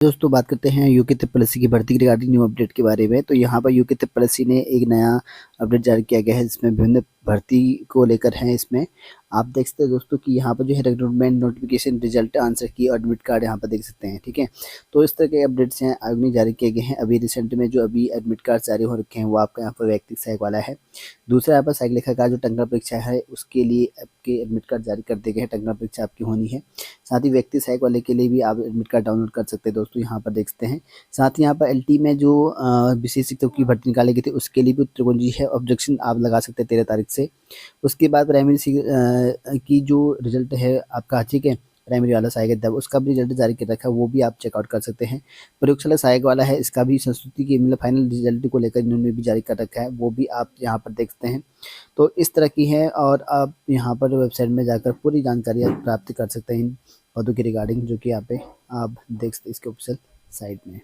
दोस्तों बात करते हैं यूके ट्रिपल एससी की भर्ती की रिगार्डिंग न्यू अपडेट के बारे में। तो यहाँ पर यूके ट्रिपल एससी ने एक नया अपडेट जारी किया गया है जिसमें विभिन्न भर्ती को लेकर है। इसमें आप देख सकते हैं दोस्तों कि यहाँ पर जो है रिक्रूटमेंट नोटिफिकेशन रिजल्ट आंसर की एडमिट कार्ड यहाँ पर देख सकते हैं। ठीक है, तो इस तरह के अपडेट्स हैं आयोग ने जारी किए गए हैं। अभी रिसेंट में जो अभी एडमिट कार्ड जारी हो रखे हैं वो आपका यहाँ पर व्यक्तिगत सहायक वाला है। दूसरा यहाँ पर सहायक लेखाकार जो टंकण परीक्षा है उसके लिए आपके एडमिट कार्ड जारी कर दिए गए हैं। टंकण परीक्षा आपकी होनी है। साथ ही व्यक्ति सहायक वाले के लिए भी आप एडमिट कार्ड डाउनलोड कर सकते हैं दोस्तों, यहाँ पर देखते हैं। साथ ही यहाँ पर एलटी में जो विशेष शिक्षक की भर्ती निकाली गई थी उसके लिए भी उत्तरकुंजी है, ऑब्जेक्शन आप लगा सकते हैं 13 तारीख से। उसके बाद प्राइमरी की जो रिजल्ट है आपका, ठीक है, प्राइमरी वाला सहायक अध्यापक उसका भी रिजल्ट जारी कर रखा है, वो भी आप चेकआउट कर सकते हैं। प्रयोगशाला सहायक वाला है, इसका भी संस्कृति के मतलब फाइनल रिजल्ट को लेकर इन्होंने भी जारी कर रखा है, वो भी आप यहाँ पर देखते हैं। तो इस तरह की है और आप यहाँ पर वेबसाइट में जाकर पूरी जानकारी आप प्राप्त कर सकते हैं इन पदों की रिगार्डिंग, जो कि यहाँ पे आप देख सकते हैं इसके ऑफिशियल साइट में।